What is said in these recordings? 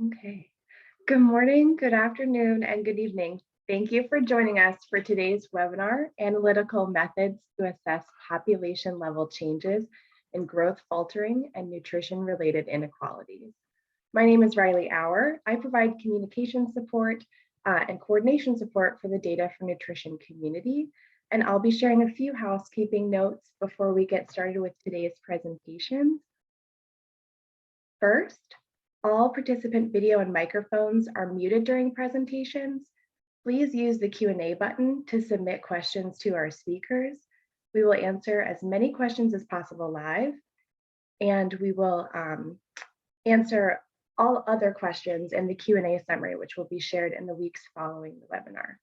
Okay. Good morning, good afternoon, and good evening. Thank you for joining us for today's webinar, Analytical Methods to Assess Population Level Changes in Growth Faltering and Nutrition-Related Inequalities. My name is Riley Auer. I provide communication support and coordination support for the Data for Nutrition community, and I'll be sharing a few housekeeping notes before we get started with today's presentation. First, all participant video and microphones are muted during presentations. Please use the Q&A button to submit questions to our speakers. We will answer as many questions as possible live, and we will answer all other questions in the Q&A summary, which will be shared in the weeks following the webinar.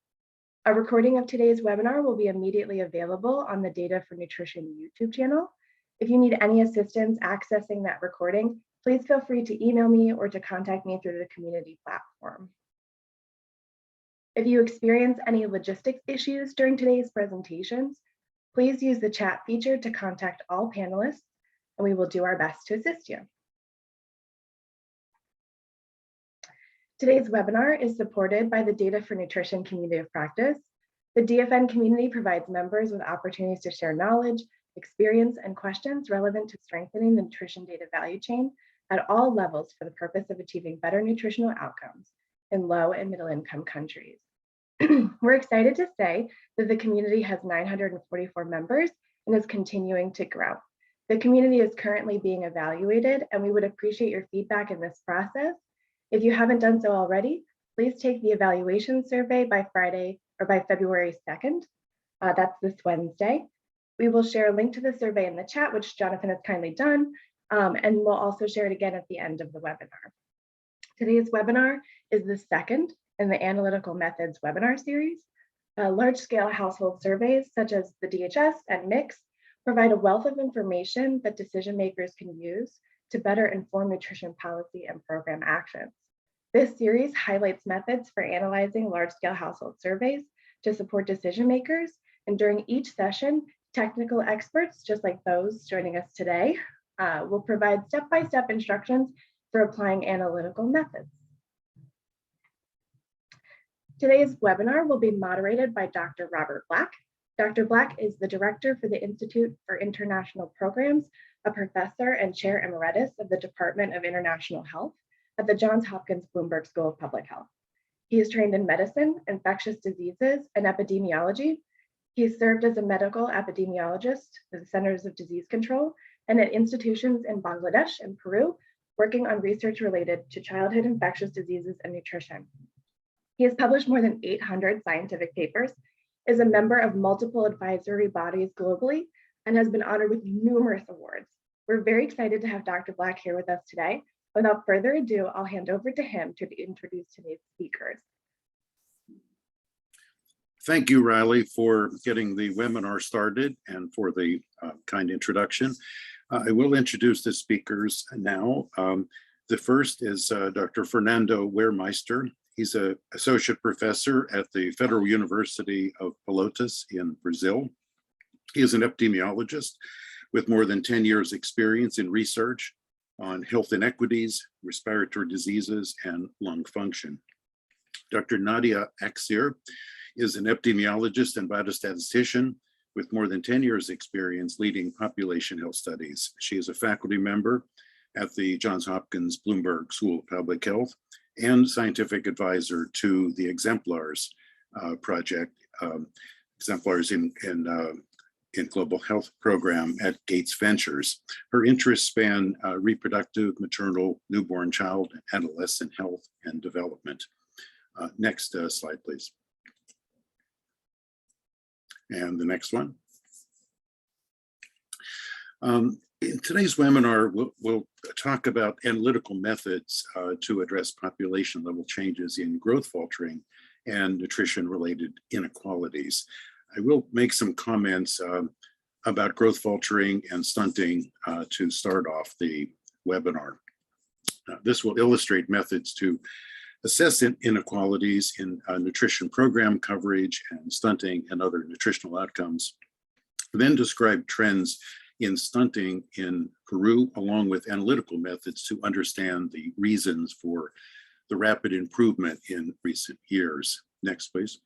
A recording of today's webinar will be immediately available on the Data for Nutrition YouTube channel. If you need any assistance accessing that recording, please feel free to email me or to contact me through the community platform. If you experience any logistics issues during today's presentations, please use the chat feature to contact all panelists, and we will do our best to assist you. Today's webinar is supported by the Data for Nutrition Community of Practice. The DFN community provides members with opportunities to share knowledge, experience, and questions relevant to strengthening the nutrition data value chain at all levels for the purpose of achieving better nutritional outcomes in low and middle income countries. We're excited to say that the community has 944 members and is continuing to grow. The community is currently being evaluated, and we would appreciate your feedback in this process. If you haven't done so already, please take the evaluation survey by Friday or by February 2nd. That's this Wednesday. We will share a link to the survey in the chat, which Jonathan has kindly done, and we'll also share it again at the end of the webinar. Today's webinar is the second in the Analytical Methods webinar series. Large-scale household surveys, such as the DHS and MIX, provide a wealth of information that decision makers can use to better inform nutrition policy and program actions. This series highlights methods for analyzing large-scale household surveys to support decision makers, and during each session, technical experts, just like those joining us today, will provide step-by-step instructions for applying analytical methods. Today's webinar will be moderated by Dr. Robert Black. Dr. Black is the Director for the Institute for International Programs, a professor and chair emeritus of the Department of International Health at the Johns Hopkins Bloomberg School of Public Health. He is trained in medicine, infectious diseases, and epidemiology. He has served as a medical epidemiologist at the Centers of Disease Control and at institutions in Bangladesh and Peru, working on research related to childhood infectious diseases and nutrition. He has published more than 800 scientific papers, is a member of multiple advisory bodies globally, and has been honored with numerous awards. We're very excited to have Dr. Black here with us today. Without further ado, I'll hand over to him to introduce today's speakers. Thank you, Riley, for getting the webinar started and for the kind introduction. I will introduce the speakers now. The first is Dr. Fernando Wehrmeister. He's an associate professor at the Federal University of Pelotas in Brazil. He is an epidemiologist with more than 10 years experience in research on health inequities, respiratory diseases, and lung function. Dr. Nadia Akseer is an epidemiologist and biostatistician with more than 10 years experience leading population health studies. She is a faculty member at the Johns Hopkins Bloomberg School of Public Health and scientific advisor to the Exemplars project, Exemplars in Global Health Program at Gates Ventures. Her interests span reproductive, maternal, newborn child, adolescent health and development. Next slide, please. And the next one. In today's webinar, we'll talk about analytical methods to address population level changes in growth faltering and nutrition-related inequalities. I will make some comments about growth faltering and stunting to start off the webinar. This will illustrate methods to assess inequalities in nutrition program coverage and stunting and other nutritional outcomes, then describe trends in stunting in Peru, along with analytical methods to understand the reasons for the rapid improvement in recent years. Next, please.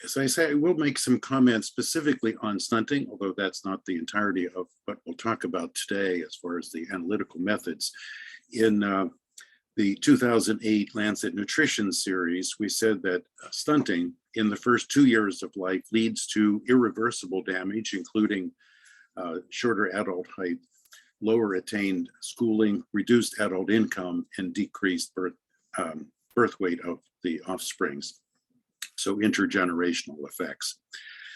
As I say, I will make some comments specifically on stunting, although that's not the entirety of what we'll talk about today as far as the analytical methods. In the 2008 Lancet Nutrition series, we said that stunting in the first 2 years of life leads to irreversible damage, including shorter adult height, lower attained schooling, reduced adult income, and decreased birth weight of the offsprings. So intergenerational effects.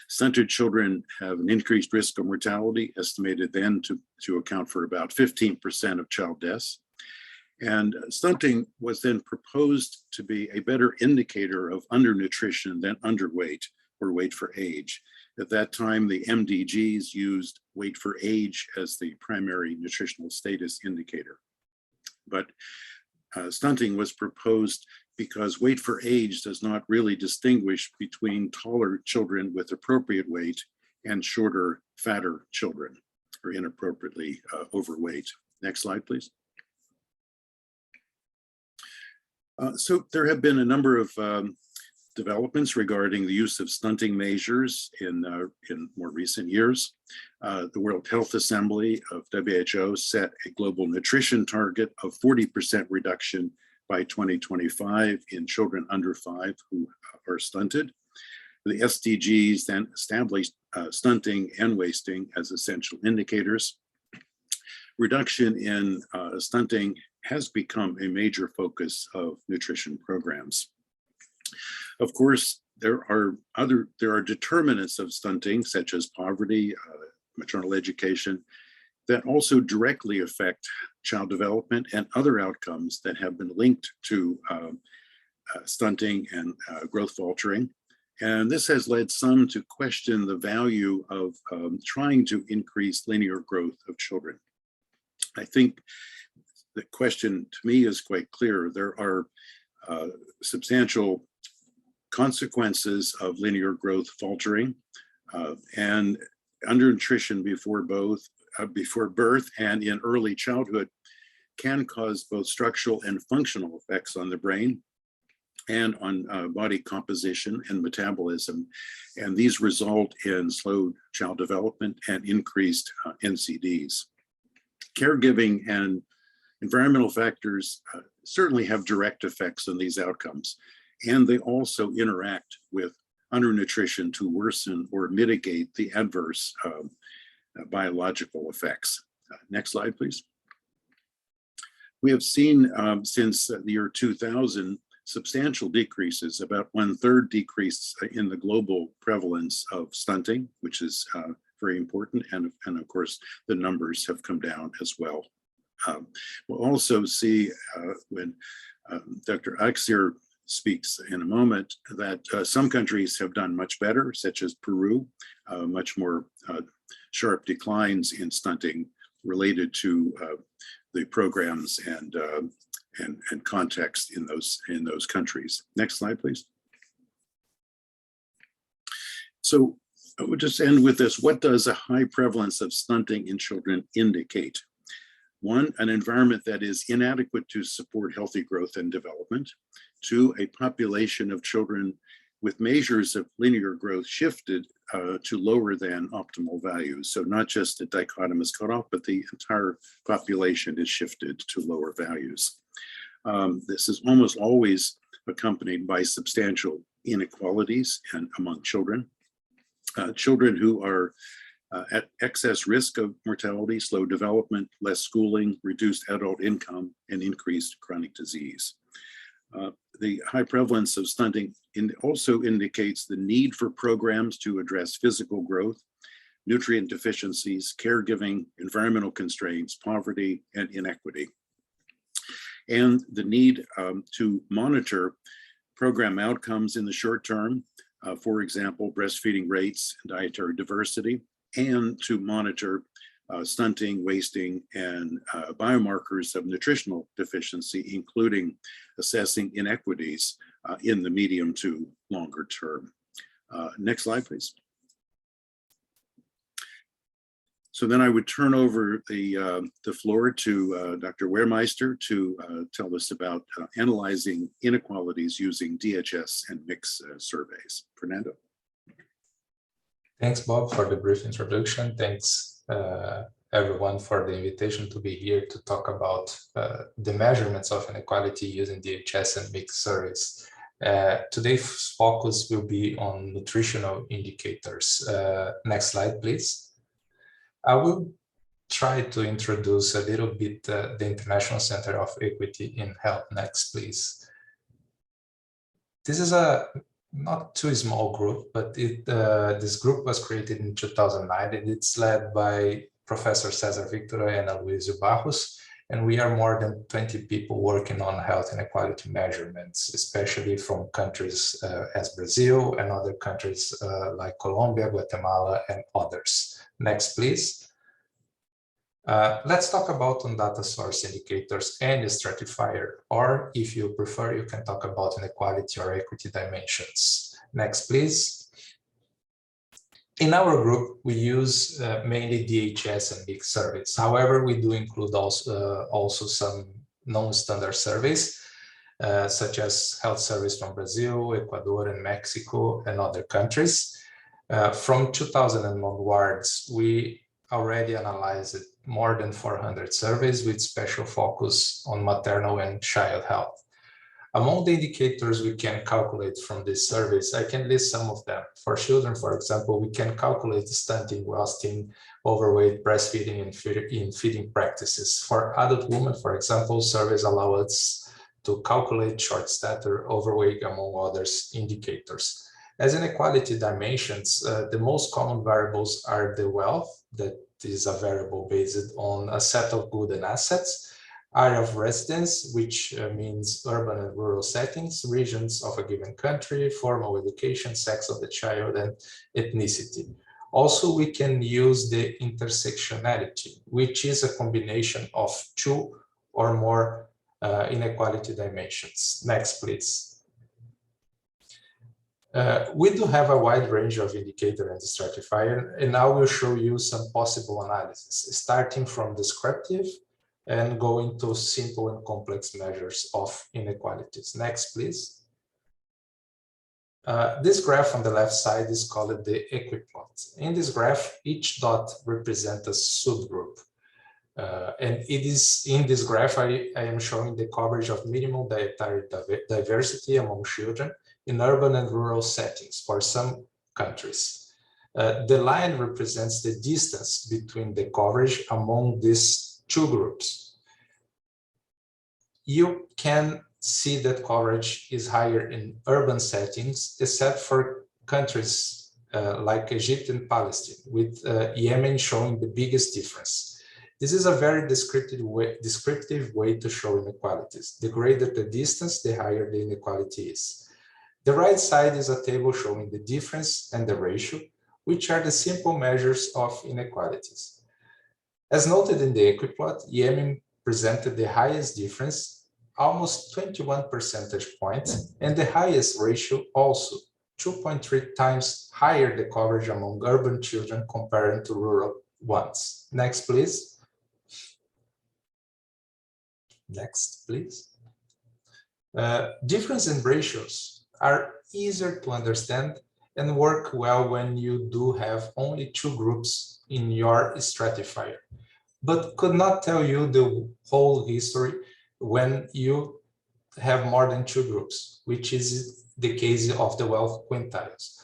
Stunted children have an increased risk of mortality, estimated then to account for about 15% of child deaths. And stunting was then proposed to be a better indicator of undernutrition than underweight or weight for age. At that time, the MDGs used weight for age as the primary nutritional status indicator. But stunting was proposed because weight for age does not really distinguish between taller children with appropriate weight and shorter, fatter children, or inappropriately overweight. Next slide, please. So there have been a number of developments regarding the use of stunting measures in more recent years. The World Health Assembly of WHO set a global nutrition target of 40% reduction by 2025 in children under 5 who are stunted. The SDGs then established stunting and wasting as essential indicators. Reduction in stunting has become a major focus of nutrition programs. Of course, there are determinants of stunting, such as poverty, maternal education, that also directly affect child development and other outcomes that have been linked to stunting and growth faltering. And this has led some to question the value of trying to increase linear growth of children. I think the question to me is quite clear. There are substantial consequences of linear growth faltering and undernutrition before birth and in early childhood can cause both structural and functional effects on the brain and on body composition and metabolism. And these result in slowed child development and increased NCDs. Caregiving and environmental factors certainly have direct effects on these outcomes, and they also interact with undernutrition to worsen or mitigate the adverse biological effects. Next slide, please. We have seen since the year 2000 substantial decreases, about 1/3 decrease in the global prevalence of stunting, which is very important, and of course the numbers have come down as well. We'll also see when Dr. Akseer speaks in a moment that some countries have done much better, such as Peru, much more sharp declines in stunting related to the programs and context in those countries. Next slide, please. So I would just end with this. What does a high prevalence of stunting in children indicate? One, an environment that is inadequate to support healthy growth and development. Two, a population of children with measures of linear growth shifted to lower than optimal values. So not just the dichotomous cutoff, but the entire population is shifted to lower values. This is almost always accompanied by substantial inequalities among children. Children who are at excess risk of mortality, slow development, less schooling, reduced adult income, and increased chronic disease. The high prevalence of stunting also indicates the need for programs to address physical growth, nutrient deficiencies, caregiving, environmental constraints, poverty, and inequity. And the need to monitor program outcomes in the short term, for example, breastfeeding rates, dietary diversity, and to monitor stunting, wasting, and biomarkers of nutritional deficiency, including assessing inequities in the medium to longer term. Next slide, please. So then I would turn over the floor to Dr. Wehrmeister to tell us about analyzing inequalities using DHS and mix surveys. Fernando. Thanks, Bob, for the brief introduction. Thanks, everyone, for the invitation to be here to talk about the measurements of inequality using DHS and mixed surveys. Today's focus will be on nutritional indicators. Next slide, please. I will try to introduce a little bit the International Center of Equity in Health. Next, please. This is a not too small group, but this group was created in 2009, and it's led by Professor Cesar Victor and Aloysio Barros, and we are more than 20 people working on health inequality measurements, especially from countries as Brazil and other countries like Colombia, Guatemala, and others. Next, please. Let's talk about on data source indicators and the stratifier, or if you prefer, you can talk about inequality or equity dimensions. Next, please. In our group, we use mainly DHS and mixed surveys. However, we do include also some non-standard surveys, such as health surveys from Brazil, Ecuador, and Mexico, and other countries. From 2000 and onwards, we already analyzed more than 400 surveys with special focus on maternal and child health. Among the indicators we can calculate from these surveys, I can list some of them. For children, for example, we can calculate stunting, wasting, overweight, breastfeeding, and feeding practices. For adult women, for example, surveys allow us to calculate short stature, overweight, among others indicators. As inequality dimensions, the most common variables are the wealth, that is a variable based on a set of goods and assets, area of residence, which means urban and rural settings, regions of a given country, formal education, sex of the child, and ethnicity. Also, we can use the intersectionality, which is a combination of two or more inequality dimensions. Next, please. We do have a wide range of indicator and stratifier, and I will show you some possible analysis, starting from descriptive and going to simple and complex measures of inequalities. Next, please. This graph on the left side is called the equiplot. In this graph, each dot represents a subgroup. And it is in this graph, I am showing the coverage of minimal dietary diversity among children in urban and rural settings for some countries. The line represents the distance between the coverage among these two groups. You can see that coverage is higher in urban settings, except for countries like Egypt and Palestine, with Yemen showing the biggest difference. This is a very descriptive way to show inequalities. The greater the distance, the higher the inequality is. The right side is a table showing the difference and the ratio, which are the simple measures of inequalities. As noted in the equiplot, Yemen presented the highest difference, almost 21 percentage points, and the highest ratio also, 2.3 times higher the coverage among urban children compared to rural ones. Next, please. Next, please. Difference in ratios are easier to understand and work well when you do have only two groups in your stratifier, but could not tell you the whole history when you have more than two groups, which is the case of the wealth quintiles.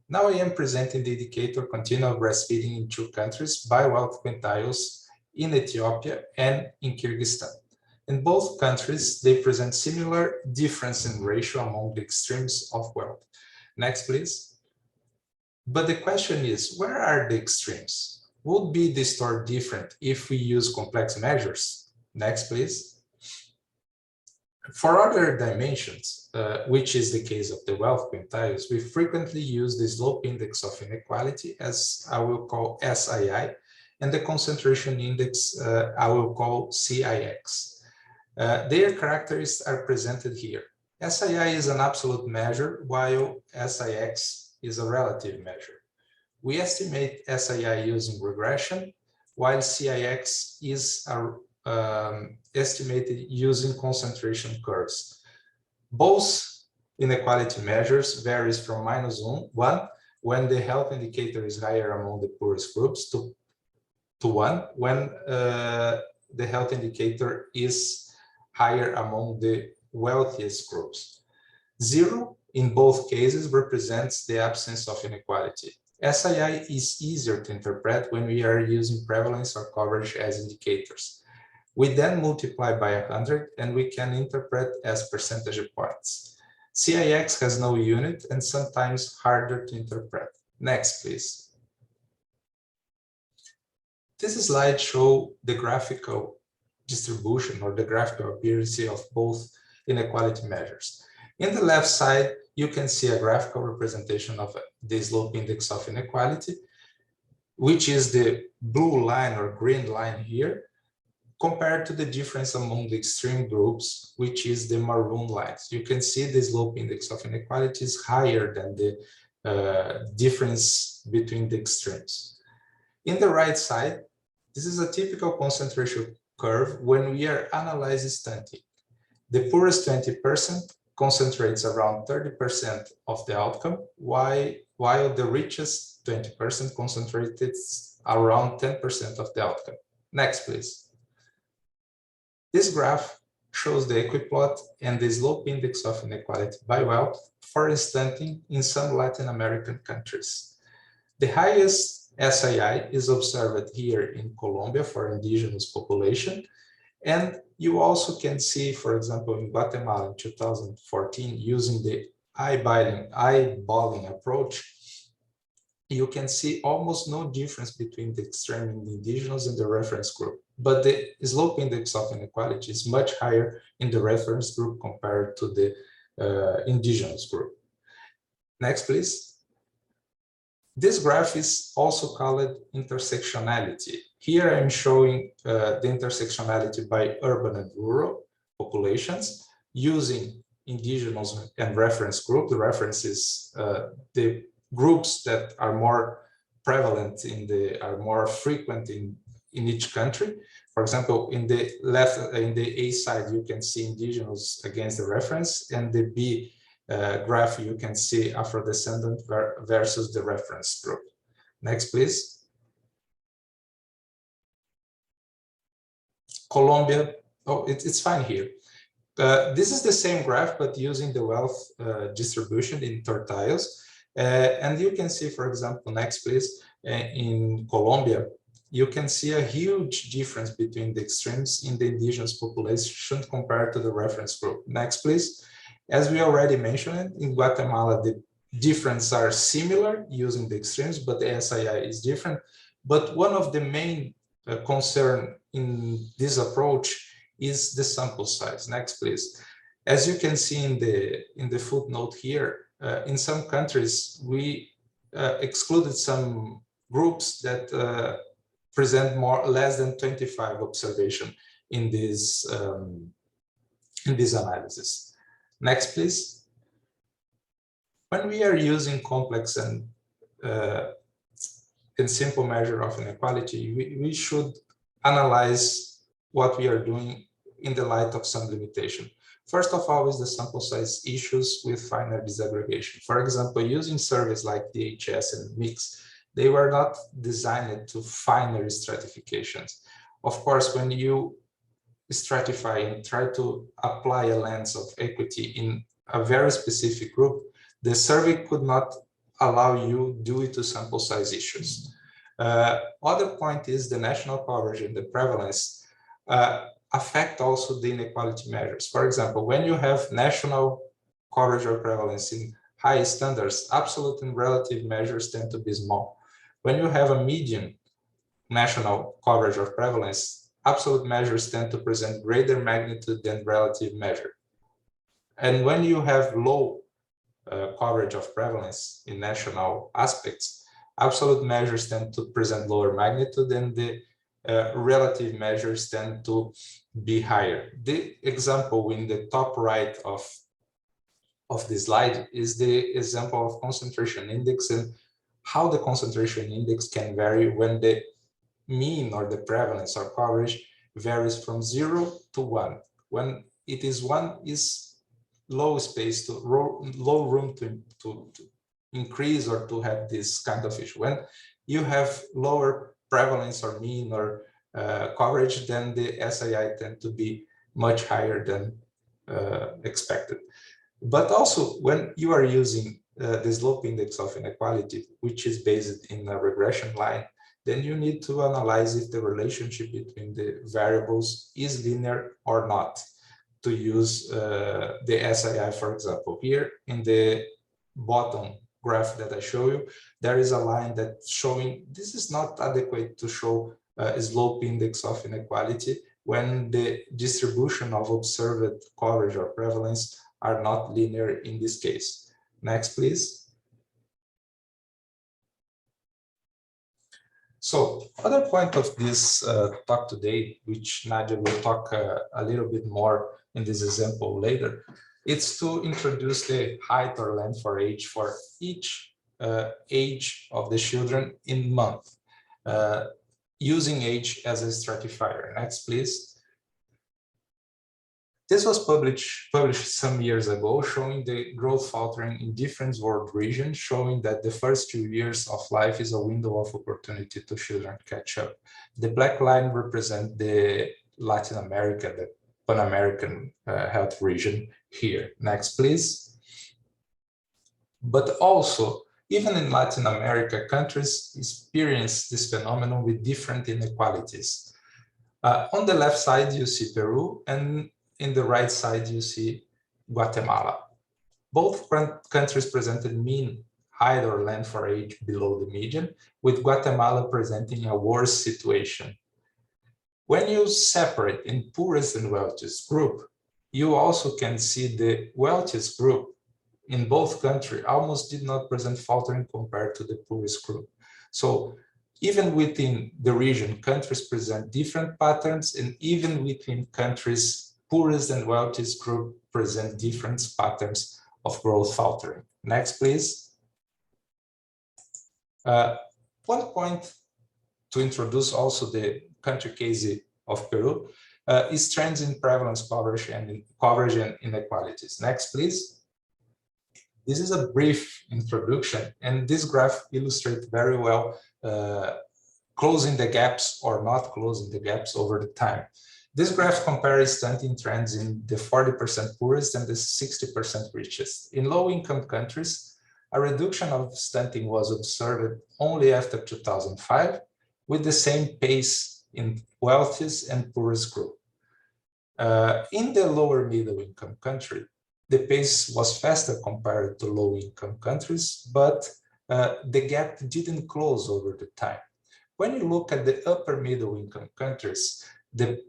Now I am presenting the indicator continual breastfeeding in two countries by wealth quintiles in Ethiopia and in Kyrgyzstan. In both countries, they present similar difference in ratio among the extremes of wealth. Next, please. But the question is, where are the extremes? Would be the story different if we use complex measures? Next, please. For other dimensions, which is the case of the wealth quintiles, we frequently use the slope index of inequality, as I will call SII, and the concentration index I will call CIX. Their characteristics are presented here. SII is an absolute measure, while SIX is a relative measure. We estimate SII using regression, while CIX is estimated using concentration curves. Both inequality measures varies from -1 when the health indicator is higher among the poorest groups to 1 when the health indicator is higher among the wealthiest groups. 0 in both cases represents the absence of inequality. SII is easier to interpret when we are using prevalence or coverage as indicators. We then multiply by 100 and we can interpret as percentage points. CIX has no unit and sometimes harder to interpret. Next, please. This slide shows the graphical distribution or the graphical appearance of both inequality measures. In the left side, you can see a graphical representation of the slope index of inequality, which is the blue line or green line here, compared to the difference among the extreme groups, which is the maroon lines. You can see the slope index of inequality is higher than the difference between the extremes. In the right side, this is a typical concentration curve when we are analyzing stunting. The poorest 20% concentrates around 30% of the outcome, while the richest 20% concentrates around 10% of the outcome. Next, please. This graph shows the equiplot and the slope index of inequality by wealth for stunting in some Latin American countries. The highest SII is observed here in Colombia for indigenous population. And you also can see, for example, in Guatemala in 2014, using the eyeballing approach, you can see almost no difference between the extreme in the indigenous and the reference group. But the slope index of inequality is much higher in the reference group compared to the indigenous group. Next, please. This graph is also called intersectionality. Here I'm showing the intersectionality by urban and rural populations using indigenous and reference group. The reference is the groups that are more prevalent are more frequent in each country. For example, in the left, in the A side, you can see indigenous against the reference, and the B graph, you can see Afro-descendant versus the reference group. Next, please. Colombia, oh, it's fine here. This is the same graph, but using the wealth distribution in tertiles. And you can see, for example, next, please, in Colombia, you can see a huge difference between the extremes in the indigenous population compared to the reference group. Next, please. As we already mentioned, in Guatemala, the differences are similar using the extremes, but the SII is different. But one of the main concern in this approach is the sample size. Next, please. As you can see in the footnote here, in some countries, we excluded some groups that present less than 25 observation in this analysis. Next, please. When we are using complex and simple measure of inequality, we should analyze what we are doing in the light of some limitation. First of all is the sample size issues with finer disaggregation. For example, using surveys like DHS and MIX, they were not designed to finer stratifications. Of course, when you stratify and try to apply a lens of equity in a very specific group, the survey could not allow you due to sample size issues. Other point is the national coverage and the prevalence affect also the inequality measures. For example, when you have national coverage or prevalence in high standards, absolute and relative measures tend to be small. When you have a median national coverage or prevalence, absolute measures tend to present greater magnitude than relative measure. And when you have low coverage of prevalence in national aspects, absolute measures tend to present lower magnitude and the relative measures tend to be higher. The example in the top right of this slide is the example of concentration index and how the concentration index can vary when the mean or the prevalence or coverage varies from 0 to 1. When it is 1 is low space to low room to increase or to have this kind of issue. When you have lower prevalence or mean or coverage, then the SII tend to be much higher than expected. But also when you are using the slope index of inequality, which is based in a regression line, then you need to analyze if the relationship between the variables is linear or not, to use the SII, for example. Here in the bottom graph that I show you, there is a line that's showing this is not adequate to show a slope index of inequality when the distribution of observed coverage or prevalence are not linear in this case. Next, please. So, other point of this talk today, which Nadia will talk a little bit more in this example later, it's to introduce the height or length for age for each age of the children in month, using age as a stratifier. Next, please. This was published some years ago, showing the growth faltering in different world regions, showing that the first 2 years of life is a window of opportunity to children catch up. The black line represents the Latin America, the Pan-American health region here. Next, please. But also, even in Latin America, countries experience this phenomenon with different inequalities. On the left side, you see Peru, and in the right side, you see Guatemala. Both countries presented mean height or length for age below the median, with Guatemala presenting a worse situation. When you separate in poorest and wealthiest group, you also can see the wealthiest group in both countries almost did not present faltering compared to the poorest group. So even within the region, countries present different patterns, and even within countries, poorest and wealthiest group present different patterns of growth faltering. Next, please. One point to introduce also the country case of Peru is trends in prevalence coverage and inequalities. Next, please. This is a brief introduction, and this graph illustrates very well closing the gaps or not closing the gaps over the time. This graph compares stunting trends in the 40% poorest and the 60% richest. In low-income countries, a reduction of stunting was observed only after 2005, with the same pace in wealthiest and poorest group. In the lower middle-income country, the pace was faster compared to low-income countries, but the gap didn't close over the time. When you look at the upper middle-income countries, the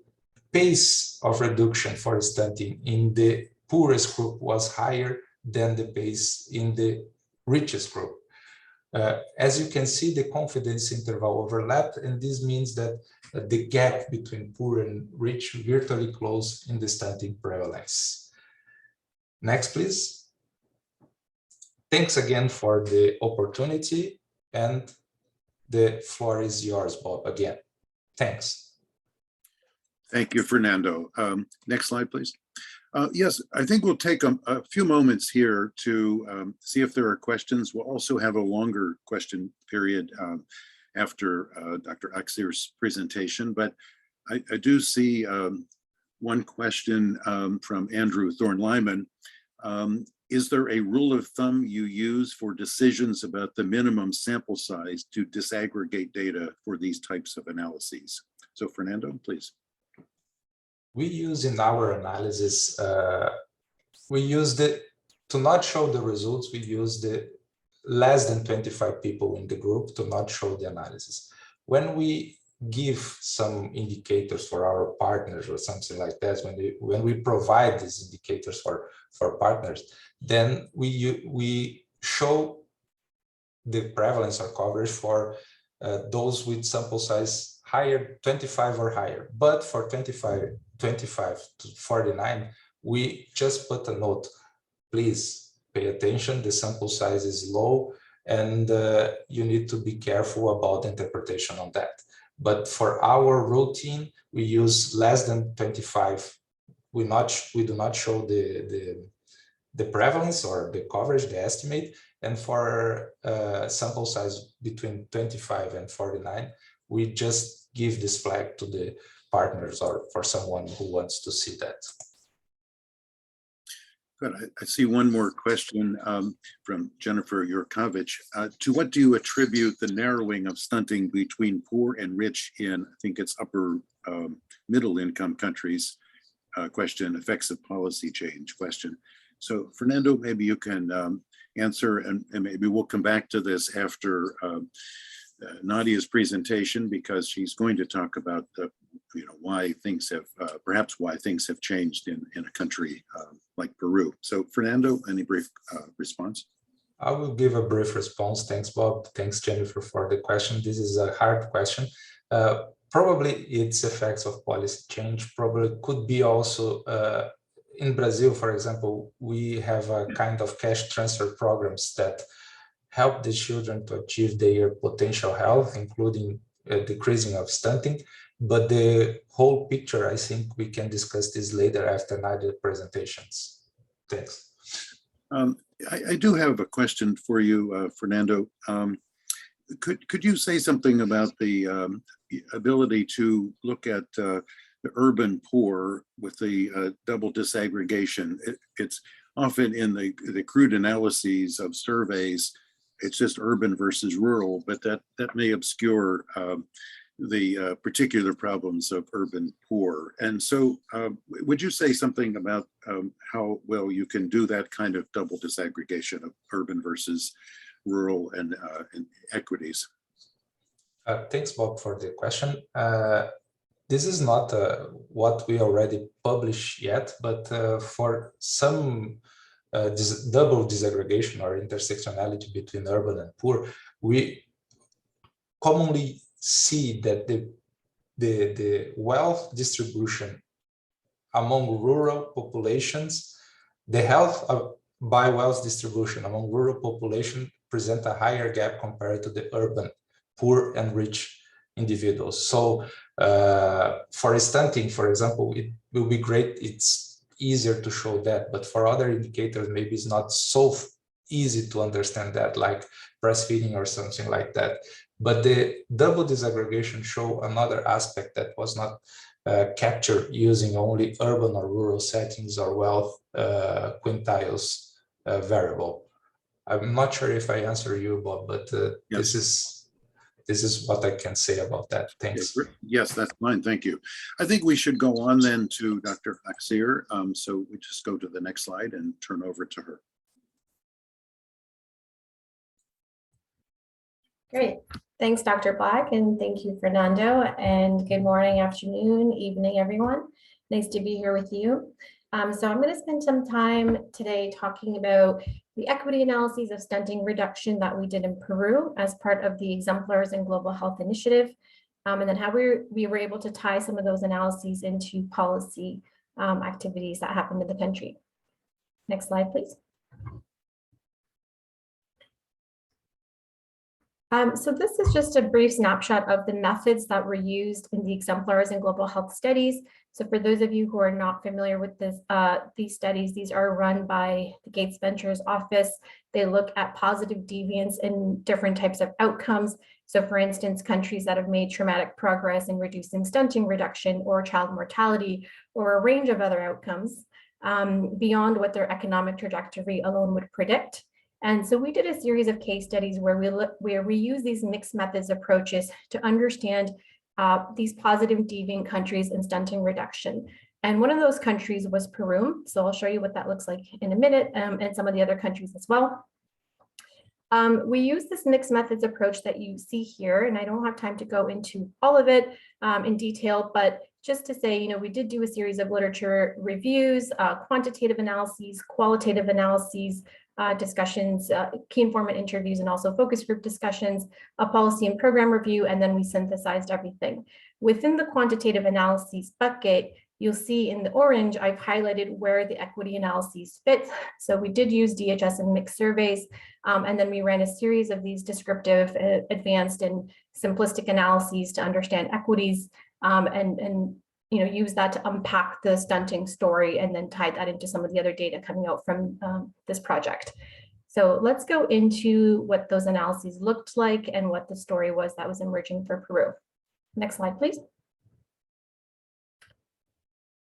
pace of reduction for stunting in the poorest group was higher than the pace in the richest group. As you can see, the confidence interval overlapped, and this means that the gap between poor and rich virtually closed in the stunting prevalence. Next, please. Thanks again for the opportunity, and the floor is yours, Bob, again. Thanks. Thank you, Fernando. Next slide, please. Yes, I think we'll take a few moments here to see if there are questions. We'll also have a longer question period after Dr. Akseer's presentation, but I do see one question from Andrew Thorne-Lyman. Is there a rule of thumb you use for decisions about the minimum sample size to disaggregate data for these types of analyses? So Fernando, please. We use in our analysis, we use to not show the results, we use the less than 25 people in the group to not show the analysis. When we give some indicators for our partners or something like that, when we provide these indicators for partners, then we show the prevalence or coverage for those with sample size higher, 25 or higher. But for 25 to 49, we just put a note, please pay attention, the sample size is low, and you need to be careful about the interpretation on that. But for our routine, we use less than 25. We do not show the prevalence or the coverage, the estimate. And for sample size between 25 and 49, we just give this flag to the partners or for someone who wants to see that. Good. I see one more question from Jennifer Yurkovich. To what do you attribute the narrowing of stunting between poor and rich in, I think it's upper middle income countries? Question, effects of policy change question. So Fernando, maybe you can answer, and maybe we'll come back to this after Nadia's presentation, because she's going to talk about the, why things have, perhaps why things have changed in a country like Peru. So Fernando, any brief response? I will give a brief response. Thanks, Bob. Thanks, Jennifer, for the question. This is a hard question. Probably its effects of policy change probably could be also in Brazil, for example, we have a kind of cash transfer programs that help the children to achieve their potential health, including decreasing of stunting. But the whole picture, I think we can discuss this later after Nadia's presentations. Thanks. I do have a question for you, Fernando. Could you say something about the ability to look at the urban poor with the double disaggregation? It's often in the crude analyses of surveys, it's just urban versus rural, but that may obscure the particular problems of urban poor. And so would you say something about how well you can do that kind of double disaggregation of urban versus rural and equities? Thanks, Bob, for the question. This is not what we already published yet, but for some this double disaggregation or intersectionality between urban and poor, we commonly see that the wealth distribution among rural populations, the health by wealth distribution among rural population present a higher gap compared to the urban poor and rich individuals. So for stunting, for example, it will be great. It's easier to show that, but for other indicators, maybe it's not so easy to understand that, like breastfeeding or something like that. But the double disaggregation show another aspect that was not captured using only urban or rural settings or wealth quintiles variable. I'm not sure if I answer you, Bob, but yes. This is what I can say about that. Thanks. Okay, yes, that's fine. Thank you. I think we should go on then to Dr. Akseer. So we just go to the next slide and turn over to her. Great. Thanks, Dr. Black, and thank you, Fernando. And good morning, afternoon, evening, everyone. Nice to be here with you. So I'm going to spend some time today talking about the equity analyses of stunting reduction that we did in Peru as part of the Exemplars and Global Health Initiative, and then how we were able to tie some of those analyses into policy activities that happened in the country. Next slide, please. So this is just a brief snapshot of the methods that were used in the Exemplars and Global Health studies. So for those of you who are not familiar with this, these studies, these are run by the Gates Ventures office. They look at positive deviance in different types of outcomes. So for instance, countries that have made traumatic progress in reducing stunting reduction or child mortality or a range of other outcomes beyond what their economic trajectory alone would predict. And so we did a series of case studies where we use these mixed methods approaches to understand these positive deviant countries in stunting reduction. And one of those countries was Peru. So I'll show you what that looks like in a minute, and some of the other countries as well. We use this mixed methods approach that you see here, and I don't have time to go into all of it in detail, but just to say, we did do a series of literature reviews, quantitative analyses, qualitative analyses, discussions, key informant interviews, and also focus group discussions, a policy and program review, and then we synthesized everything. Within the quantitative analyses bucket, you'll see in the orange, I've highlighted where the equity analyses fit. So we did use DHS and mixed surveys, and then we ran a series of these descriptive, advanced, and simplistic analyses to understand equities, and use that to unpack the stunting story and then tie that into some of the other data coming out from this project. So let's go into what those analyses looked like and what the story was that was emerging for Peru. Next slide, please.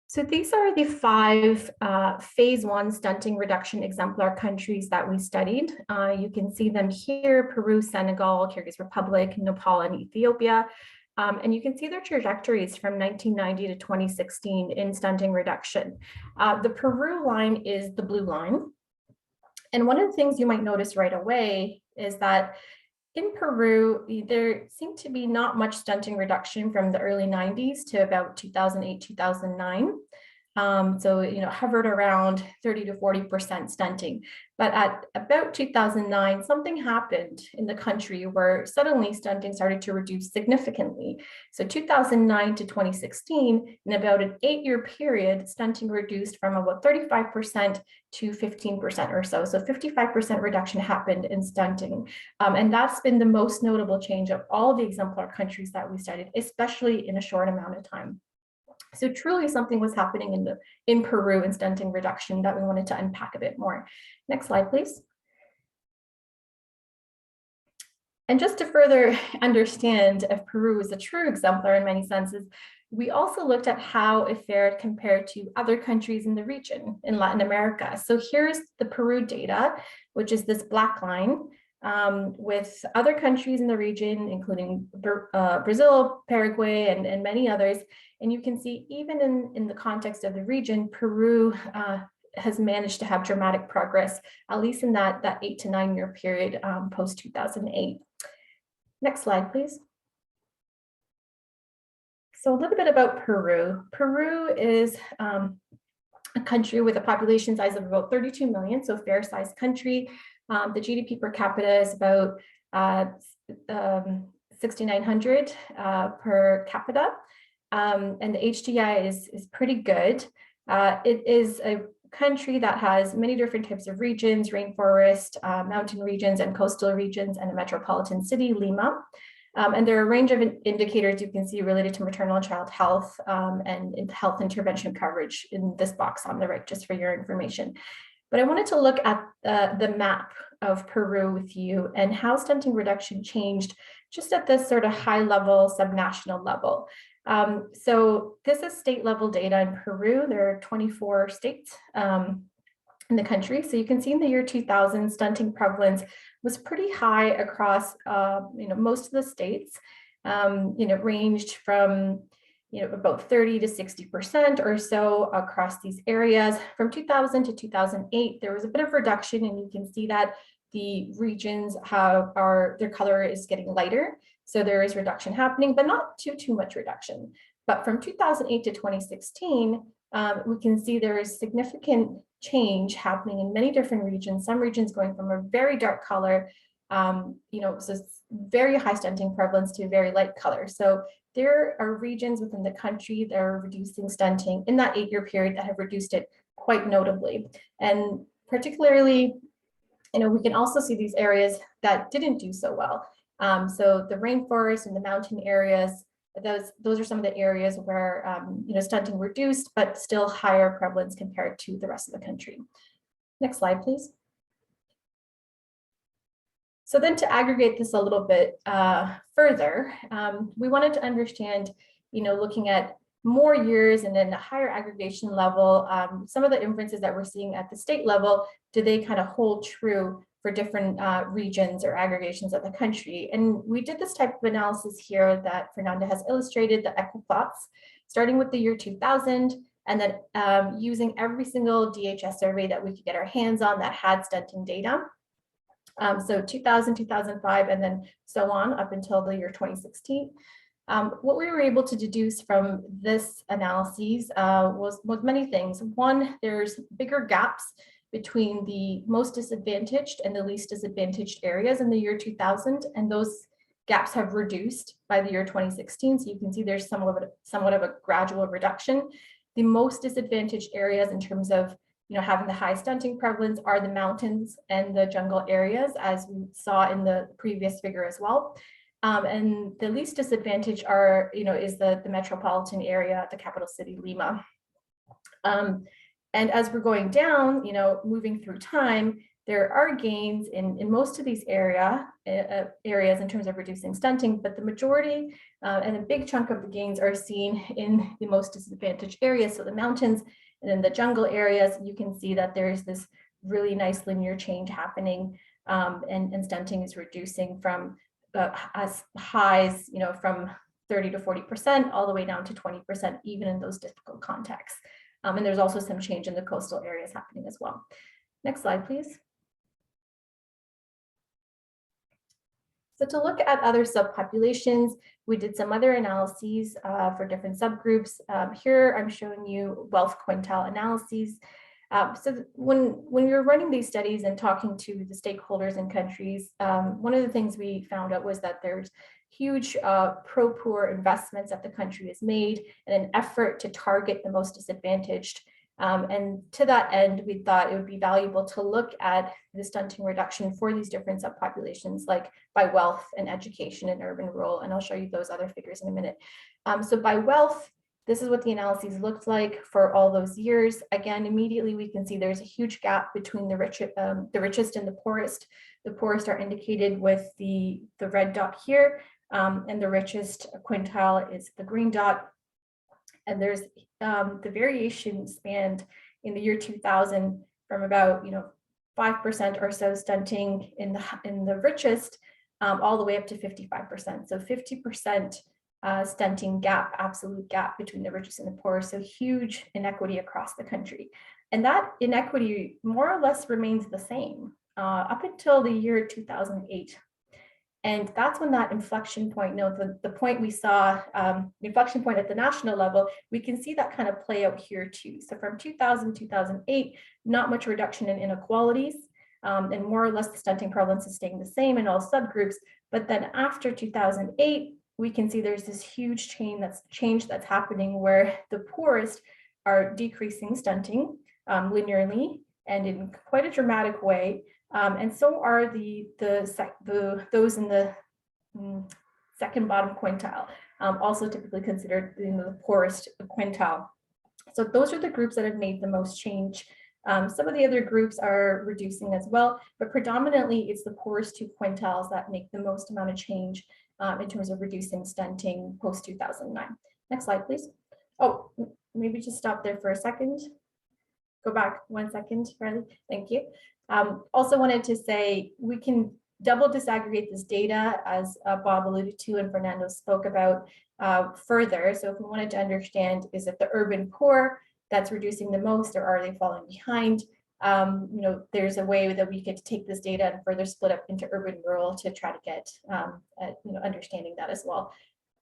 So these are the 5 phase 1 stunting reduction exemplar countries that we studied. You can see them here: Peru, Senegal, Kyrgyz Republic, Nepal, and Ethiopia. And you can see their trajectories from 1990 to 2016 in stunting reduction. The Peru line is the blue line. And one of the things you might notice right away is that in Peru, there seemed to be not much stunting reduction from the early 90s to about 2008, 2009. So, hovered around 30 to 40% stunting. But at about 2009, something happened in the country where suddenly stunting started to reduce significantly. So 2009 to 2016, in about an 8-year period, stunting reduced from about 35% to 15% or so. So 55% reduction happened in stunting. And that's been the most notable change of all the exemplar countries that we studied, especially in a short amount of time. So truly something was happening in Peru in stunting reduction that we wanted to unpack a bit more. Next slide, please. And just to further understand if Peru is a true exemplar in many senses, we also looked at how it fared compared to other countries in the region in Latin America. So here's the Peru data, which is this black line, with other countries in the region, including Brazil, Paraguay, and many others. And you can see even in the context of the region, Peru has managed to have dramatic progress, at least in that 8 to 9 year period post 2008. Next slide, please. So a little bit about Peru. Peru is a country with a population size of about 32 million, so fair sized country. The GDP per capita is about 6,900 per capita. And the HDI is pretty good. It is a country that has many different types of regions: rainforest, mountain regions, and coastal regions, and a metropolitan city, Lima. And there are a range of indicators you can see related to maternal and child health and health intervention coverage in this box on the right, just for your information. But I wanted to look at the map of Peru with you and how stunting reduction changed just at this sort of high level, subnational level. So this is state level data in Peru. There are 24 states in the country. So you can see in the year 2000, stunting prevalence was pretty high across most of the states. Ranged from about 30 to 60% or so across these areas. From 2000 to 2008, there was a bit of reduction, and you can see that the regions their color is getting lighter. So there is reduction happening, but not too much reduction. But from 2008 to 2016, we can see there is significant change happening in many different regions. Some regions going from a very dark color, so very high stunting prevalence, to very light color. So there are regions within the country that are reducing stunting in that 8-year period that have reduced it quite notably. And particularly, we can also see these areas that didn't do so well. So the rainforest and the mountain areas, those are some of the areas where stunting reduced, but still higher prevalence compared to the rest of the country. Next slide, please. So then to aggregate this a little bit further, we wanted to understand, looking at more years and then a higher aggregation level, some of the inferences that we're seeing at the state level, do they kind of hold true for different regions or aggregations of the country? And we did this type of analysis here that Fernando has illustrated, the equiplots, starting with the year 2000, and then using every single DHS survey that we could get our hands on that had stunting data. So 2000, 2005, and then so on up until the year 2016. What we were able to deduce from this analysis was many things. One, there's bigger gaps between the most disadvantaged and the least disadvantaged areas in the year 2000, and those gaps have reduced by the year 2016. So you can see there's somewhat of a gradual reduction. The most disadvantaged areas in terms of having the high stunting prevalence are the mountains and the jungle areas, as we saw in the previous figure as well. And the least disadvantaged are, is the metropolitan area, the capital city, Lima. And as we're going down, moving through time, there are gains in most of these areas in terms of reducing stunting, but the majority and a big chunk of the gains are seen in the most disadvantaged areas, so the mountains. And in the jungle areas, you can see that there's this really nice linear change happening, and stunting is reducing from as highs, from 30 to 40%, all the way down to 20%, even in those difficult contexts. And there's also some change in the coastal areas happening as well. Next slide, please. So to look at other subpopulations, we did some other analyses for different subgroups. Here I'm showing you wealth quintile analyses. So when you're running these studies and talking to the stakeholders in countries, one of the things we found out was that there's huge pro-poor investments that the country has made in an effort to target the most disadvantaged. And to that end, we thought it would be valuable to look at the stunting reduction for these different subpopulations, like by wealth and education and urban rural. And I'll show you those other figures in a minute. So by wealth, this is what the analyses looked like for all those years. Again, immediately we can see there's a huge gap between the richest and the poorest. The poorest are indicated with the red dot here, and the richest quintile is the green dot. And there's the variation spanned in the year 2000 from about 5% or so stunting in the richest, all the way up to 55%. So 50% stunting gap, absolute gap between the richest and the poorest. So huge inequity across the country, and that inequity more or less remains the same up until the year 2008. And that's when that inflection point, the point we saw, the inflection point at the national level, we can see that kind of play out here too. So from 2000 to 2008, not much reduction in inequalities, and more or less the stunting prevalence is staying the same in all subgroups. But then after 2008, we can see there's this huge change that's happening where the poorest are decreasing stunting linearly and in quite a dramatic way. And so are those in the second bottom quintile, also typically considered the poorest quintile. So those are the groups that have made the most change. Some of the other groups are reducing as well, but predominantly it's the poorest two quintiles that make the most amount of change in terms of reducing stunting post 2009. Next slide, please. Oh, maybe just stop there for a second. Go back 1 second, Riley. Thank you. Also wanted to say we can double disaggregate this data, as Bob alluded to and Fernando spoke about further. So if we wanted to understand, is it the urban poor that's reducing the most, or are they falling behind? There's a way that we could take this data and further split up into urban rural to try to get understanding that as well.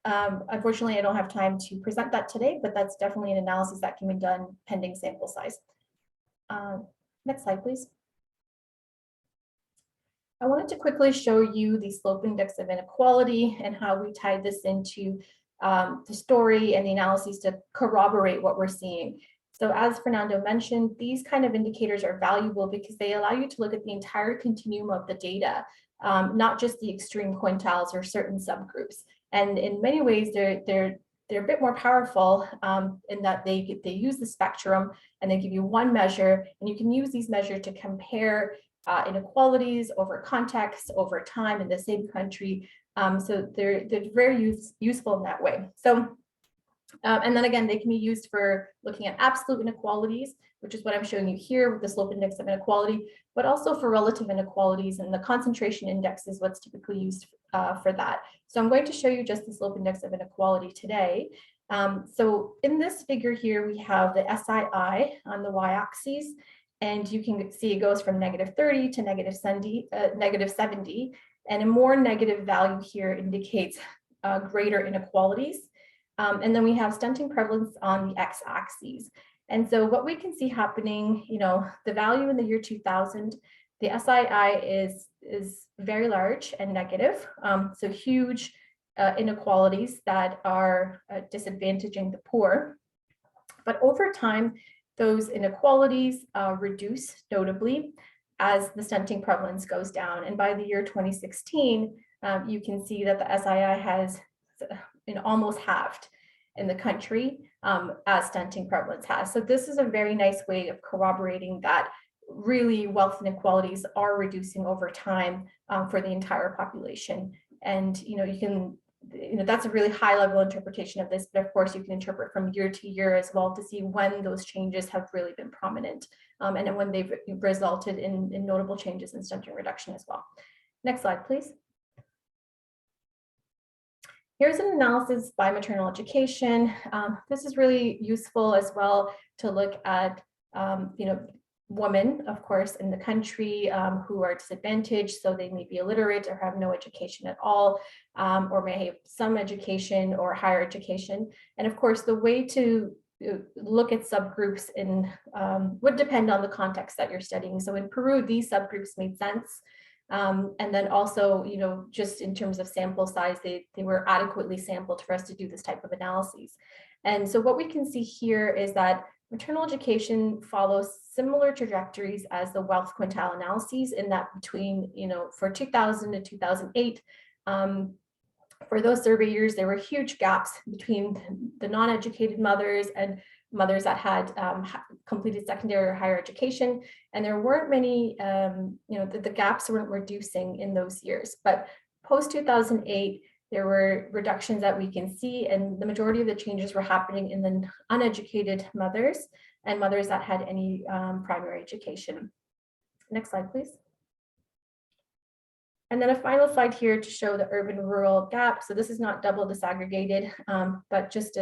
Unfortunately, I don't have time to present that today, but that's definitely an analysis that can be done pending sample size. Next slide, please. I wanted to quickly show you the slope index of inequality and how we tied this into the story and the analyses to corroborate what we're seeing. So as Fernando mentioned, these kind of indicators are valuable because they allow you to look at the entire continuum of the data, not just the extreme quintiles or certain subgroups. And in many ways, they're a bit more powerful in that they use the spectrum and they give you one measure, and you can use these measures to compare inequalities over context, over time in the same country. So they're very useful in that way. So, and then again, they can be used for looking at absolute inequalities, which is what I'm showing you here with the slope index of inequality, but also for relative inequalities, and the concentration index is what's typically used for that. So I'm going to show you just the slope index of inequality today. So in this figure here, we have the SII on the y-axis, and you can see it goes from -30 to -70, and a more negative value here indicates greater inequalities. And then we have stunting prevalence on the x-axis. And so what we can see happening, the value in the year 2000, the SII is very large and negative. So huge inequalities that are disadvantaging the poor. But over time, those inequalities reduce notably as the stunting prevalence goes down. And by the year 2016, you can see that the SII has almost halved in the country as stunting prevalence has. So this is a very nice way of corroborating that really wealth inequalities are reducing over time for the entire population. And that's a really high level interpretation of this, but of course you can interpret from year to year as well to see when those changes have really been prominent and when they've resulted in notable changes in stunting reduction as well. Next slide, please. Here's an analysis by maternal education. This is really useful as well to look at, women, of course, in the country who are disadvantaged, so they may be illiterate or have no education at all, or may have some education or higher education. And of course, the way to look at subgroups would depend on the context that you're studying. So in Peru, these subgroups made sense. And then also, just in terms of sample size, they were adequately sampled for us to do this type of analyses. And so what we can see here is that maternal education follows similar trajectories as the wealth quintile analyses, in that between, for 2000 to 2008, for those survey years, there were huge gaps between the non-educated mothers and mothers that had completed secondary or higher education. And there weren't many, the gaps weren't reducing in those years. But post 2008, there were reductions that we can see, and the majority of the changes were happening in the uneducated mothers and mothers that had any primary education. Next slide, please. And then a final slide here to show the urban-rural gap. So this is not double disaggregated, but just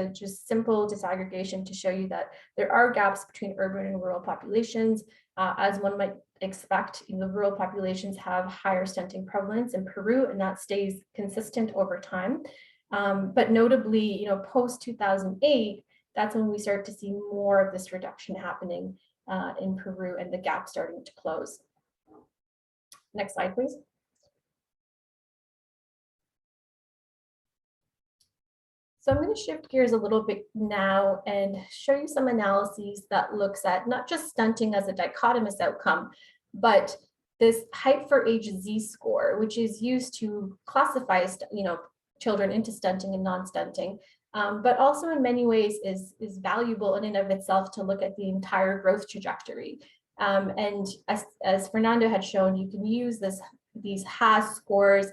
simple disaggregation to show you that there are gaps between urban and rural populations. As one might expect, the rural populations have higher stunting prevalence in Peru, and that stays consistent over time. But notably, post 2008, that's when we start to see more of this reduction happening in Peru and the gap starting to close. Next slide, please. So I'm going to shift gears a little bit now and show you some analyses that looks at not just stunting as a dichotomous outcome, but this height for age Z score, which is used to classify, children into stunting and non-stunting, but also in many ways is valuable in and of itself to look at the entire growth trajectory. And as Fernando had shown, you can use these HAS scores,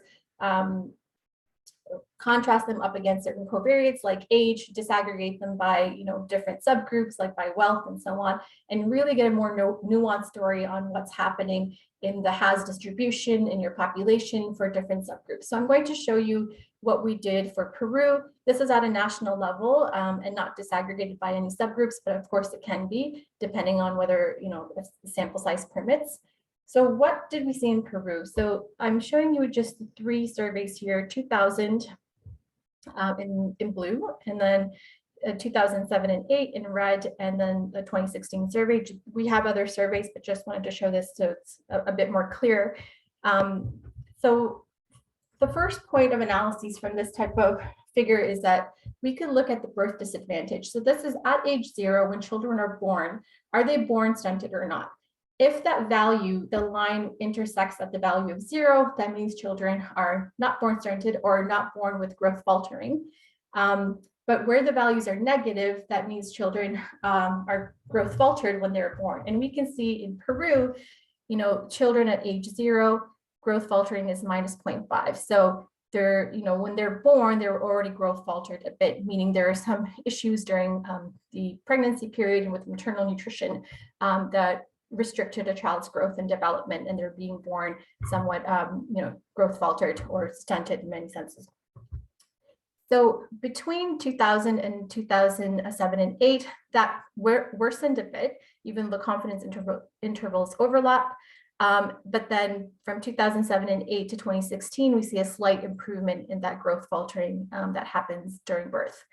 contrast them up against certain covariates like age, disaggregate them by different subgroups like by wealth and so on, and really get a more nuanced story on what's happening in the HAS distribution in your population for different subgroups. So I'm going to show you what we did for Peru. This is at a national level and not disaggregated by any subgroups, but of course it can be depending on whether the sample size permits. So what did we see in Peru? So I'm showing you just 3 surveys here, 2000 in blue, and then 2007 and 8 in red, and then the 2016 survey. We have other surveys, but just wanted to show this so it's a bit more clear. So the first point of analyses from this type of figure is that we can look at the birth disadvantage. So this is at age 0 when children are born. Are they born stunted or not? If that value, the line intersects at the value of 0, that means children are not born stunted or not born with growth faltering. But where the values are negative, that means children are growth faltered when they're born. And we can see in Peru, children at age 0, growth faltering is -0.5. So they're, when they're born, they're already growth faltered a bit, meaning there are some issues during the pregnancy period and with maternal nutrition that restricted a child's growth and development, and they're being born somewhat, growth faltered or stunted in many senses. So between 2000 and 2007 and 8, that worsened a bit, even the confidence intervals overlap. But then from 2007 and 8 to 2016, we see a slight improvement in that growth faltering that happens during birth.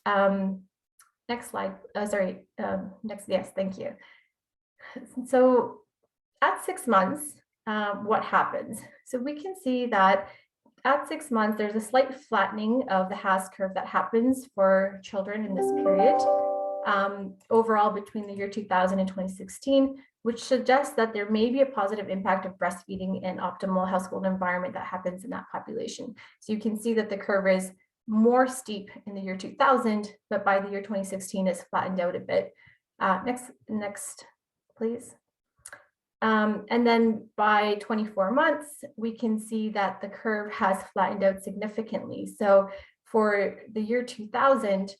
Next slide. Next. Yes, thank you. So at 6 months, what happens? So we can see that at 6 months, there's a slight flattening of the HAS curve that happens for children in this period. overall between the year 2000 and 2016, which suggests that there may be a positive impact of breastfeeding and optimal household environment that happens in that population. So you can see that the curve is more steep in the year 2000, but by the year 2016, it's flattened out a bit. Next, please. And then by 24 months, we can see that the curve has flattened out significantly. So for the year 2000,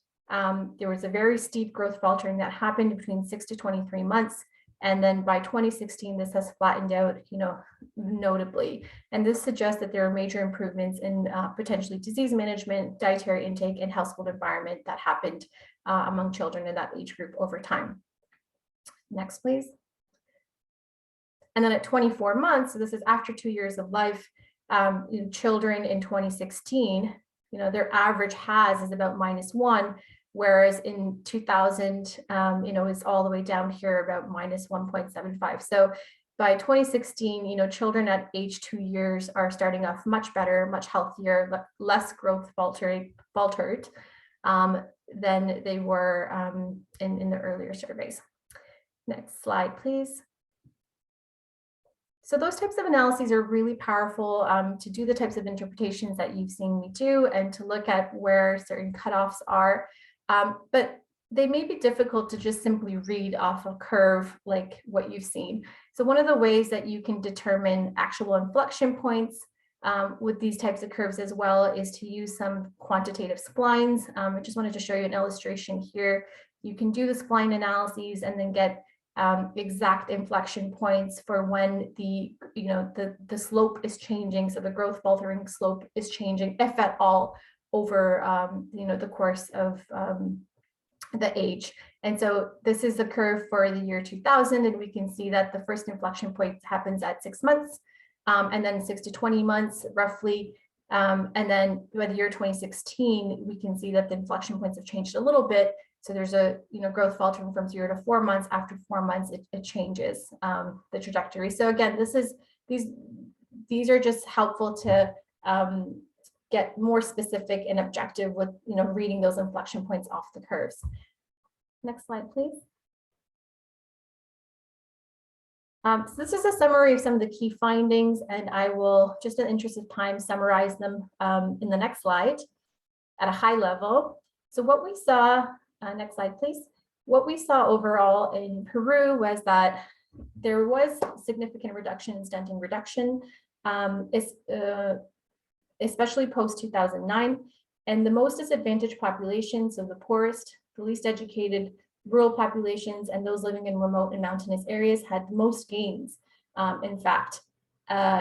there was a very steep growth faltering that happened between 6 to 23 months. And then by 2016, this has flattened out, notably. And this suggests that there are major improvements in potentially disease management, dietary intake, and household environment that happened among children in that age group over time. Next, please. And then at 24 months, so this is after 2 years of life, children in 2016, their average HAS is about -1, whereas in 2000, is all the way down here about -1.75. So by 2016, children at age 2 years are starting off much better, much healthier, less growth faltered than they were in the earlier surveys. Next slide, please. So those types of analyses are really powerful to do the types of interpretations that you've seen me do and to look at where certain cutoffs are. But they may be difficult to just simply read off a curve like what you've seen. So one of the ways that you can determine actual inflection points with these types of curves as well is to use some quantitative splines. I just wanted to show you an illustration here. You can do the spline analyses and then get exact inflection points for when the slope is changing. So the growth faltering slope is changing, if at all, over the course of the age. And so this is the curve for the year 2000, and we can see that the first inflection point happens at 6 months, and then 6 to 20 months roughly. And then by the year 2016, we can see that the inflection points have changed a little bit. So there's a growth faltering from 0 to 4 months. After 4 months, it changes the trajectory. So again, these are just helpful to get more specific and objective with reading those inflection points off the curves. Next slide, please. So this is a summary of some of the key findings, and I will, just in the interest of time, summarize them in the next slide at a high level. So what we saw, next slide, please. What we saw overall in Peru was that there was significant reduction in stenting reduction, especially post-2009. And the most disadvantaged populations, so the poorest, the least educated, rural populations, and those living in remote and mountainous areas had the most gains, in fact,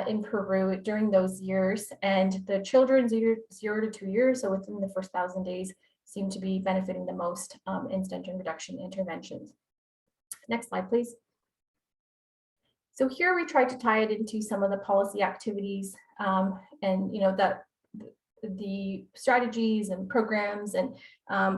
in Peru during those years. And the children 0 to 2 years, so within the first 1,000 days, seem to be benefiting the most in stenting reduction interventions. Next slide, please. So here we tried to tie it into some of the policy activities and that the strategies and programs and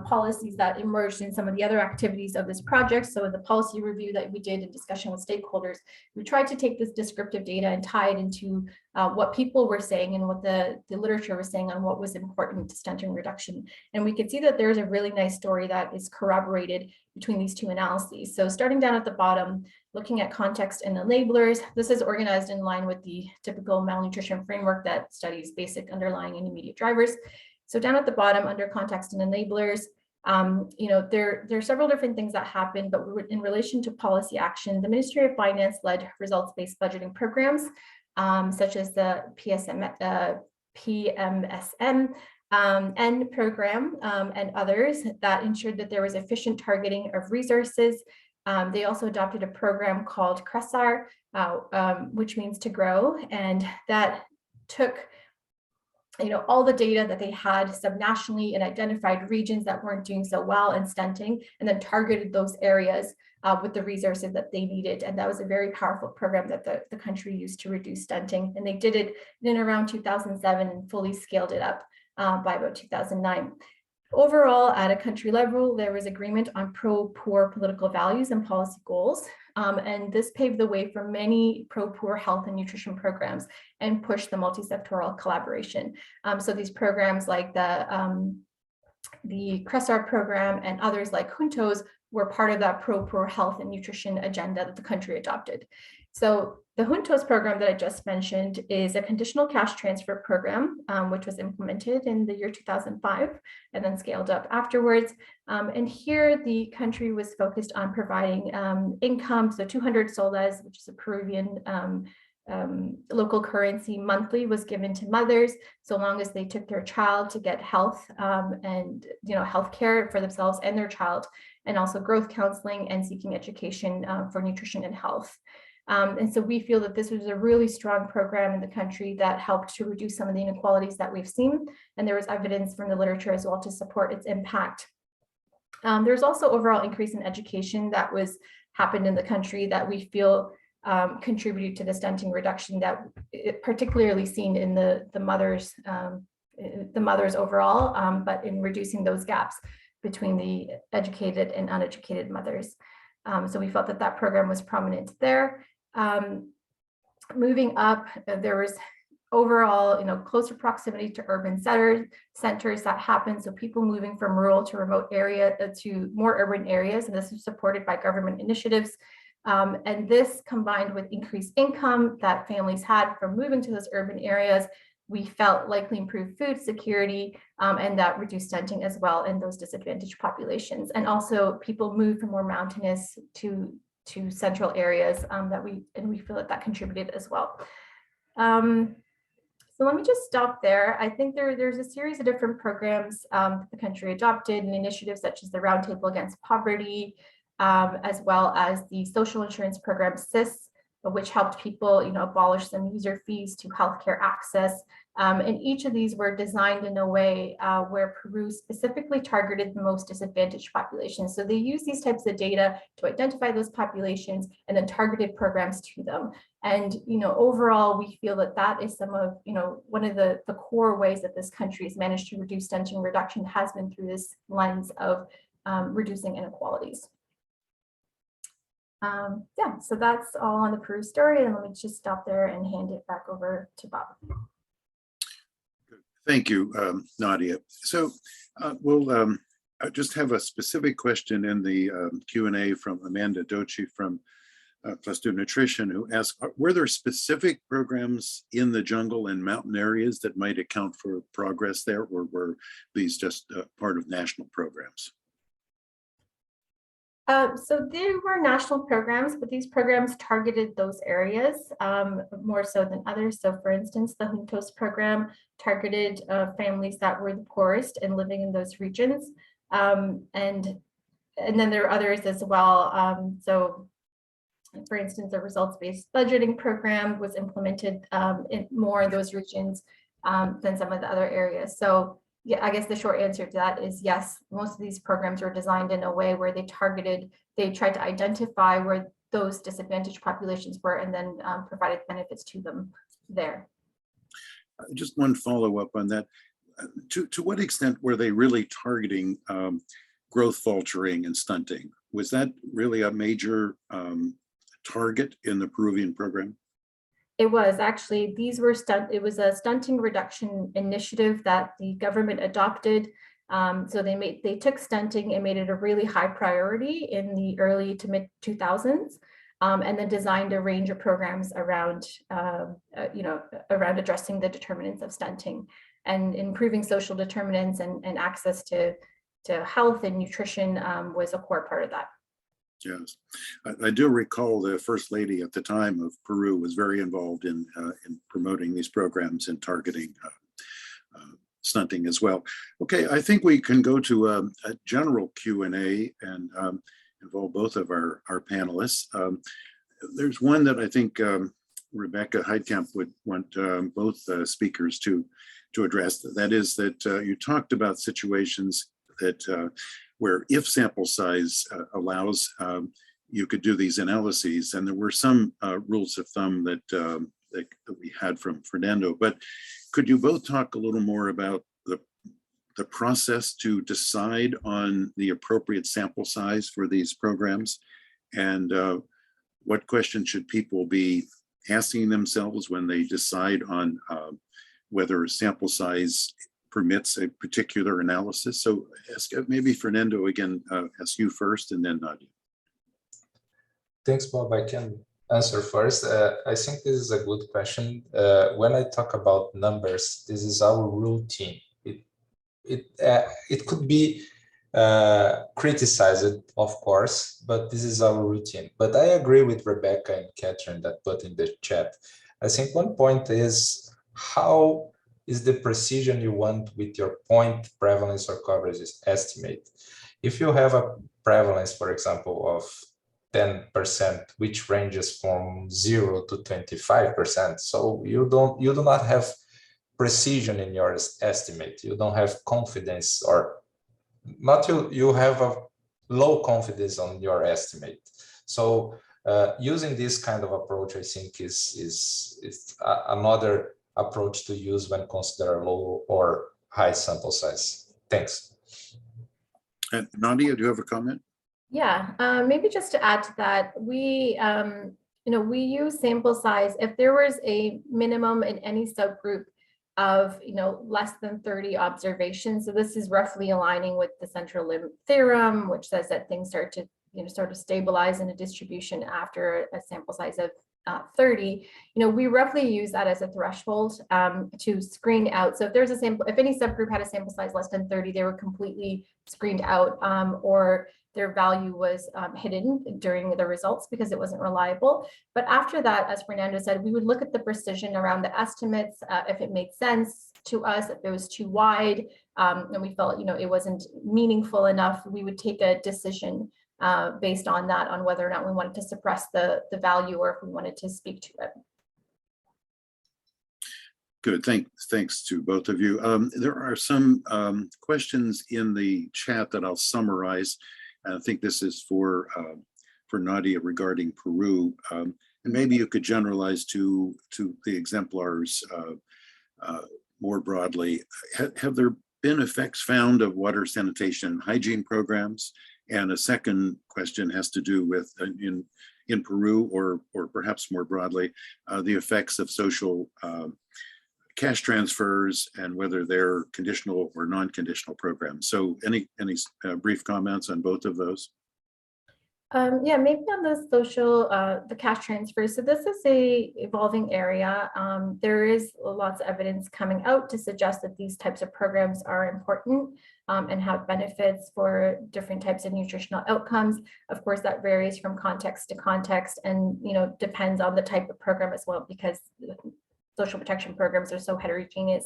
policies that emerged in some of the other activities of this project. So in the policy review that we did in discussion with stakeholders, we tried to take this descriptive data and tie it into what people were saying and what the literature was saying on what was important to stenting reduction. And we could see that there's a really nice story that is corroborated between these two analyses. So starting down at the bottom, looking at context and enablers, this is organized in line with the typical malnutrition framework that studies basic underlying and immediate drivers. So down at the bottom under context and enablers, there are several different things that happen, but in relation to policy action, the Ministry of Finance led results-based budgeting programs, such as the PMSM and program and others that ensured that there was efficient targeting of resources. They also adopted a program called CRESAR, which means to grow, and that took all the data that they had subnationally and identified regions that weren't doing so well in stenting, and then targeted those areas with the resources that they needed. And that was a very powerful program that the country used to reduce stenting. And they did it in around 2007 and fully scaled it up by about 2009. Overall, at a country level, there was agreement on pro-poor political values and policy goals. And this paved the way for many pro-poor health and nutrition programs and pushed the multi-sectoral collaboration. So these programs like the the CRESAR program and others like Juntos were part of that pro-poor health and nutrition agenda that the country adopted. So the Juntos program that I just mentioned is a conditional cash transfer program, which was implemented in the year 2005 and then scaled up afterwards. And here the country was focused on providing income. So 200 soles, which is a Peruvian local currency monthly, was given to mothers so long as they took their child to get health and health care for themselves and their child, and also growth counseling and seeking education for nutrition and health. And so we feel that this was a really strong program in the country that helped to reduce some of the inequalities that we've seen. And there was evidence from the literature as well to support its impact. There's also overall increase in education that was happened in the country that we feel contributed to the stunting reduction that particularly seen in the mothers overall, but in reducing those gaps between the educated and uneducated mothers. So we felt that that program was prominent there. Moving up, there was overall, closer proximity to urban centers that happened. So people moving from rural to remote area to more urban areas, and this was supported by government initiatives. And this combined with increased income that families had from moving to those urban areas, we felt likely improved food security and that reduced stunting as well in those disadvantaged populations. And also people moved from more mountainous to central areas we feel that contributed as well. So let me just stop there. I think there's a series of different programs that the country adopted and initiatives such as the Roundtable Against Poverty, as well as the social insurance program SIS, which helped people abolish some user fees to healthcare access. And each of these were designed in a way where Peru specifically targeted the most disadvantaged populations. So they use these types of data to identify those populations and then targeted programs to them. And overall, we feel that that is some of one of the core ways that this country has managed to reduce stunting reduction has been through this lens of reducing inequalities. Yeah, so that's all on the Peru story, and let me just stop there and hand it back over to Bob. Thank you, Nadia. So we'll just have a specific question in the Q&A from Amanda Dochi from Plus Two Nutrition, who asked, were there specific programs in the jungle and mountain areas that might account for progress there, or were these just part of national programs? So there were national programs, but these programs targeted those areas more so than others. So for instance, the Juntos program targeted families that were the poorest and living in those regions. And then there are others as well. So for instance, the results-based budgeting program was implemented in more of those regions than some of the other areas. So yeah, I guess the short answer to that is yes, most of these programs were designed in a way where they tried to identify where those disadvantaged populations were and then provided benefits to them there. Just one follow-up on that. To what extent were they really targeting growth faltering and stunting? Was that really a major target in the Peruvian program? It was actually, it was a stunting reduction initiative that the government adopted. So they took stunting and made it a really high priority in the early to mid 2000s, and then designed a range of programs around, around addressing the determinants of stunting and improving social determinants and access to health and nutrition was a core part of that. Yes, I do recall the First Lady at the time of Peru was very involved in promoting these programs and targeting stunting as well. Okay, I think we can go to a general Q&A and involve both of our panelists. There's one that I think Rebecca Heidkamp would want both speakers to address. That is that you talked about situations that where if sample size allows, you could do these analyses. And there were some rules of thumb that we had from Fernando, but could you both talk a little more about the process to decide on the appropriate sample size for these programs? And what questions should people be asking themselves when they decide on whether sample size permits a particular analysis. So maybe Fernando, again, ask you first and then Nadia. Thanks, Bob. I can answer first. I think this is a good question. When I talk about numbers, this is our routine. It could be criticized, of course, but this is our routine. But I agree with Rebecca and Catherine that put in the chat. I think one point is how is the precision you want with your point prevalence or coverage estimate. If you have a prevalence, for example, of 10%, which ranges from 0 to 25%, so you do not have precision in your estimate. You don't have confidence, or not you have a low confidence on your estimate. So using this kind of approach, I think is another approach to use when consider low or high sample size. Thanks. And Nadia, do you have a comment? Yeah, maybe just to add to that, we use sample size if there was a minimum in any subgroup of less than 30 observations. So this is roughly aligning with the central limit theorem, which says that things start to sort of stabilize in a distribution after a sample size of 30. We roughly use that as a threshold to screen out. So if there's a sample, if any subgroup had a sample size less than 30, they were completely screened out, or their value was hidden during the results because it wasn't reliable. But after that, as Fernando said, we would look at the precision around the estimates, if it made sense to us, if it was too wide, and we felt it wasn't meaningful enough, we would take a decision based on that, on whether or not we wanted to suppress the value or if we wanted to speak to it. Good, thanks to both of you. There are some questions in the chat that I'll summarize. I think this is for Nadia regarding Peru, and maybe you could generalize to the exemplars more broadly. Have there been effects found of water sanitation hygiene programs? And a second question has to do with in Peru, or perhaps more broadly, the effects of social cash transfers and whether they're conditional or non-conditional programs. So any brief comments on both of those? Yeah, maybe on the social, the cash transfers. So this is a evolving area. There is lots of evidence coming out to suggest that these types of programs are important and have benefits for different types of nutritional outcomes. Of course, that varies from context to context and depends on the type of program as well, because social protection programs are so heterogeneous.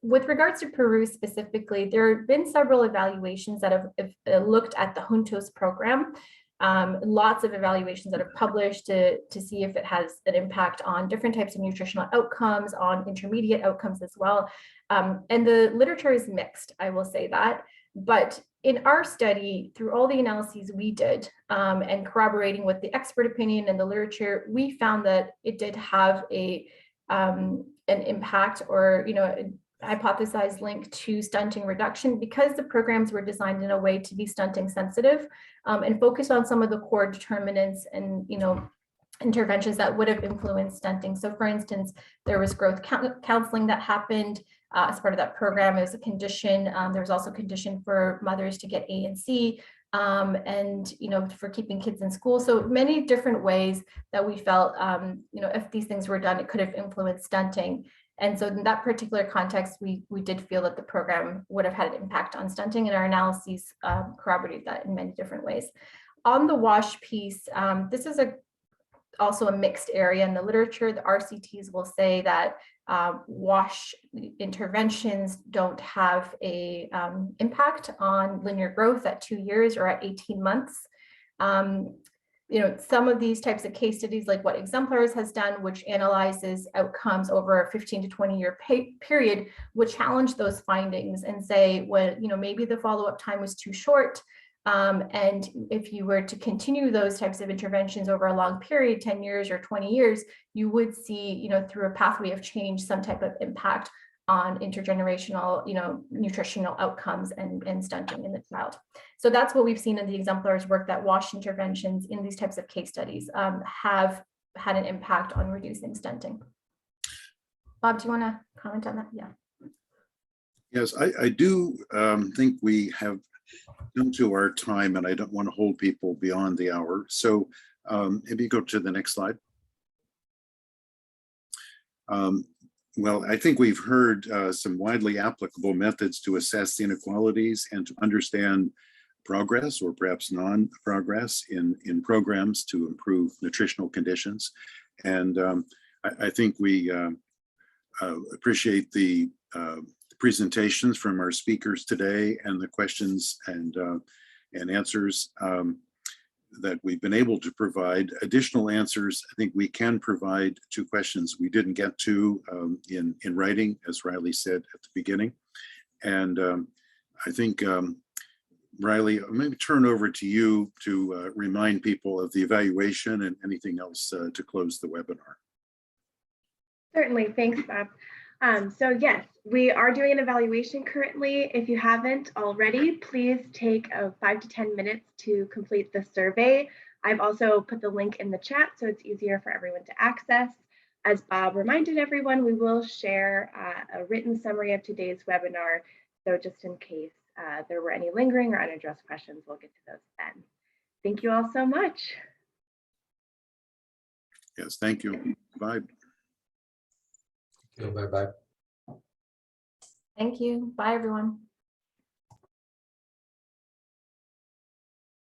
With regards to Peru specifically, there have been several evaluations that have looked at the Juntos program. Lots of evaluations that are published to see if it has an impact on different types of nutritional outcomes, on intermediate outcomes as well. And the literature is mixed, I will say that. But in our study, through all the analyses we did and corroborating with the expert opinion and the literature, we found that it did have an impact or a hypothesized link to stunting reduction, because the programs were designed in a way to be stunting sensitive and focus on some of the core determinants and interventions that would have influenced stunting. So for instance, there was growth counseling that happened as part of that program. It was a condition. There was also a condition for mothers to get A and C, and for keeping kids in school. So many different ways that we felt, if these things were done, it could have influenced stunting. And so in that particular context, we did feel that the program would have had an impact on stunting, and our analyses corroborated that in many different ways. On the WASH piece, this is also a mixed area in the literature. The RCTs will say that WASH interventions don't have a impact on linear growth at 2 years or at 18 months. Some of these types of case studies, like what Exemplars has done, which analyzes outcomes over a 15 to 20 year period, would challenge those findings and say, well, maybe the follow-up time was too short. And if you were to continue those types of interventions over a long period, 10 years or 20 years, you would see, through a pathway of change, some type of impact on intergenerational, nutritional outcomes and stunting in the child. So that's what we've seen in the Exemplars work, that WASH interventions in these types of case studies have had an impact on reducing stunting. Bob, do you want to comment on that? Yeah. Yes, I do think we have come to our time, and I don't want to hold people beyond the hour. So if you go to the next slide. Well, I think we've heard some widely applicable methods to assess inequalities and to understand progress or perhaps non-progress in programs to improve nutritional conditions. And I think we appreciate the presentations from our speakers today and the questions and answers that we've been able to provide. Additional answers I think we can provide to questions we didn't get to in writing, as Riley said at the beginning. And I think, Riley, maybe turn over to you to remind people of the evaluation and anything else to close the webinar. Certainly, thanks, Bob. So yes, we are doing an evaluation currently. If you haven't already, please take 5 to 10 minutes to complete the survey. I've also put the link in the chat so it's easier for everyone to access. As Bob reminded everyone, we will share a written summary of today's webinar. So just in case there were any lingering or unaddressed questions, we'll get to those then. Thank you all so much. Yes, thank you. Bye. Bye-bye. Thank you. Bye, everyone.